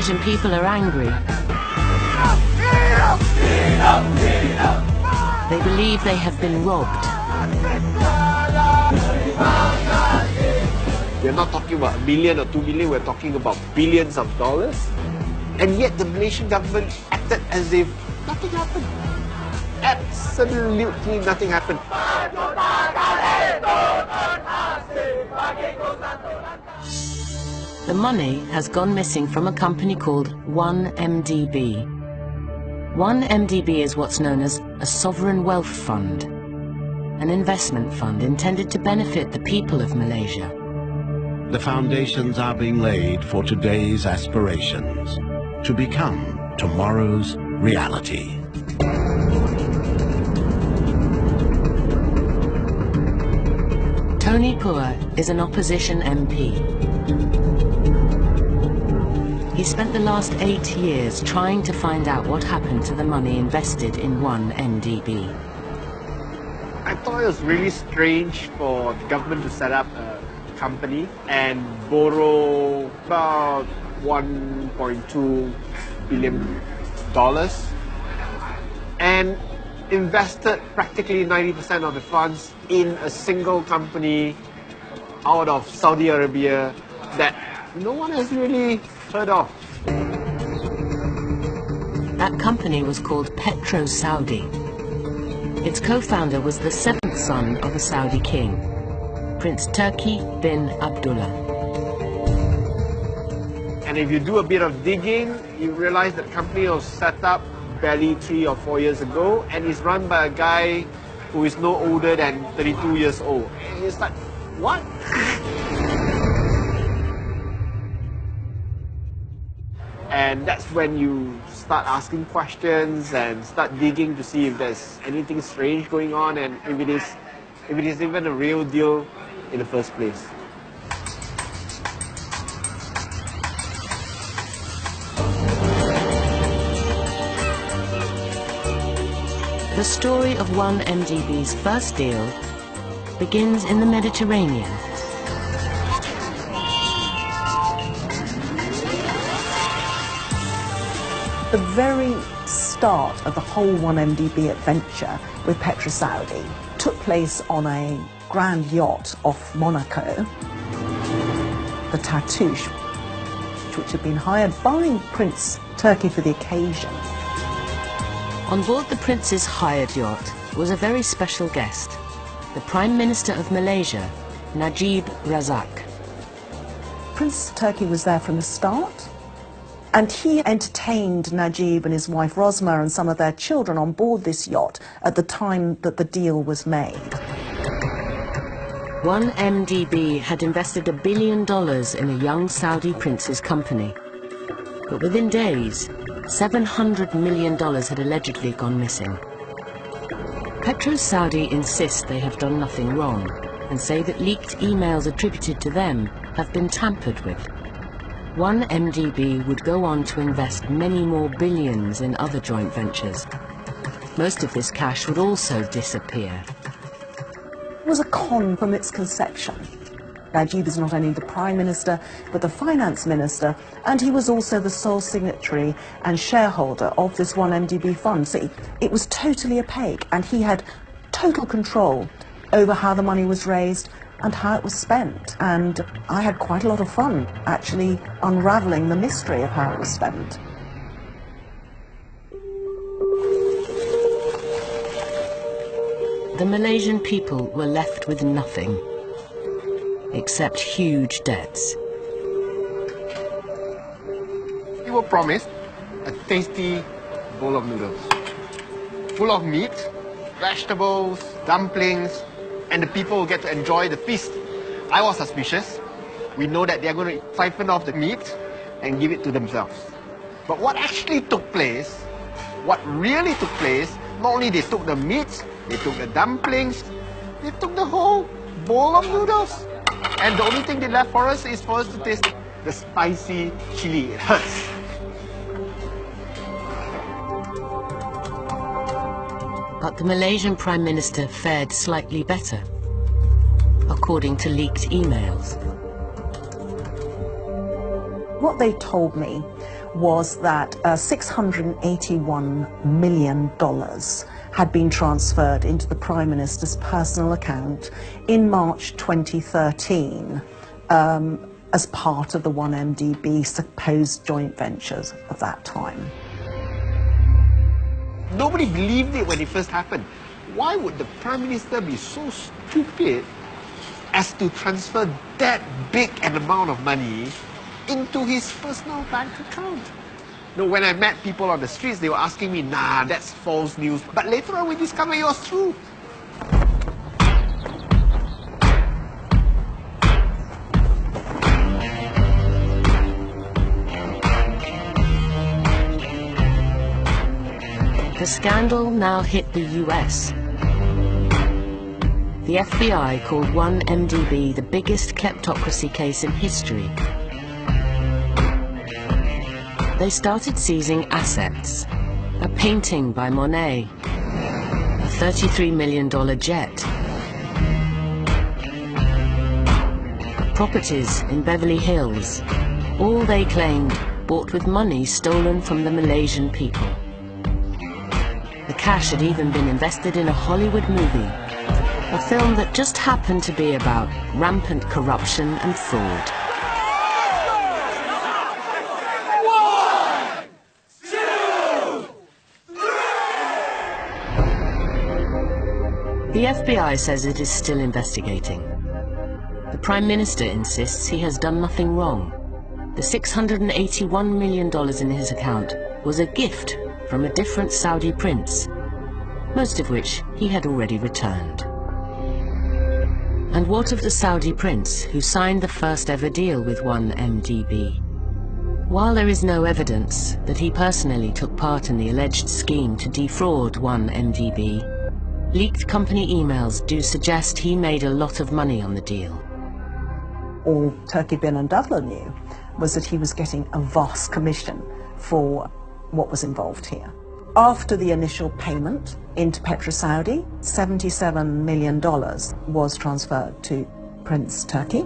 Malaysian people are angry. They believe they have been robbed. We're not talking about a million or 2 million, we're talking about billions of dollars. And yet the Malaysian government acted as if nothing happened. Absolutely nothing happened. The money has gone missing from a company called 1MDB. 1MDB is what's known as a sovereign wealth fund, an investment fund intended to benefit the people of Malaysia. The foundations are being laid for today's aspirations to become tomorrow's reality. Tony Puer is an opposition MP. He spent the last 8 years trying to find out what happened to the money invested in 1MDB. I thought it was really strange for the government to set up a company and borrow about $1.2 billion and invested practically 90% of the funds in a single company out of Saudi Arabia that no one has really heard of. That company was called PetroSaudi. Its co-founder was the 7th son of a Saudi king, Prince Turki bin Abdullah. And if you do a bit of digging, you realize that the company was set up barely 3 or 4 years ago and is run by a guy who is no older than 32 years old. And it's like, what? And that's when you start asking questions and start digging to see if there's anything strange going on and if it is even a real deal in the first place. The story of 1MDB's first deal begins in the Mediterranean. The very start of the whole 1MDB adventure with PetroSaudi took place on a grand yacht off Monaco, the Tatouche, which had been hired by Prince Turki for the occasion. On board the Prince's hired yacht was a very special guest, the Prime Minister of Malaysia, Najib Razak. Prince Turki was there from the start, and he entertained Najib and his wife Rosma and some of their children on board this yacht at the time that the deal was made. 1MDB had invested $1 billion in a young Saudi prince's company, but within days, $700 million had allegedly gone missing. PetroSaudi insist they have done nothing wrong and say that leaked emails attributed to them have been tampered with. 1MDB would go on to invest many more billions in other joint ventures. Most of this cash would also disappear. It was a con from its conception. Najib is not only the Prime Minister, but the Finance Minister, and he was also the sole signatory and shareholder of this 1MDB fund. So it was totally opaque, and he had total control over how the money was raised and how it was spent. And I had quite a lot of fun actually unravelling the mystery of how it was spent. The Malaysian people were left with nothing, except huge debts. You were promised a tasty bowl of noodles, full of meat, vegetables, dumplings, and the people will get to enjoy the feast. I was suspicious. We know that they're going to siphon off the meat and give it to themselves. But what actually took place, what really took place, not only they took the meat, they took the dumplings, they took the whole bowl of noodles. And the only thing they left for us is for us to taste the spicy chili. It hurts. But the Malaysian Prime Minister fared slightly better, according to leaked emails. What they told me was that $681 million had been transferred into the Prime Minister's personal account in March 2013 as part of the 1MDB supposed joint ventures of that time. Nobody believed it when it first happened. Why would the Prime Minister be so stupid as to transfer that big an amount of money into his personal bank account? No, when I met people on the streets, they were asking me, nah, that's false news. But later on, we discovered it was true. The scandal now hit the US. The FBI called 1MDB the biggest kleptocracy case in history. They started seizing assets, a painting by Monet, a $33 million jet, properties in Beverly Hills, all they claimed bought with money stolen from the Malaysian people. The cash had even been invested in a Hollywood movie, a film that just happened to be about rampant corruption and fraud. The FBI says it is still investigating. The Prime Minister insists he has done nothing wrong. The $681 million in his account was a gift from a different Saudi prince, most of which he had already returned. And what of the Saudi prince who signed the first ever deal with 1MDB? While there is no evidence that he personally took part in the alleged scheme to defraud 1MDB, leaked company emails do suggest he made a lot of money on the deal. All Turki Bin and Davla knew was that he was getting a vast commission for what was involved here. After the initial payment into PetroSaudi, $77 million was transferred to Prince Turki.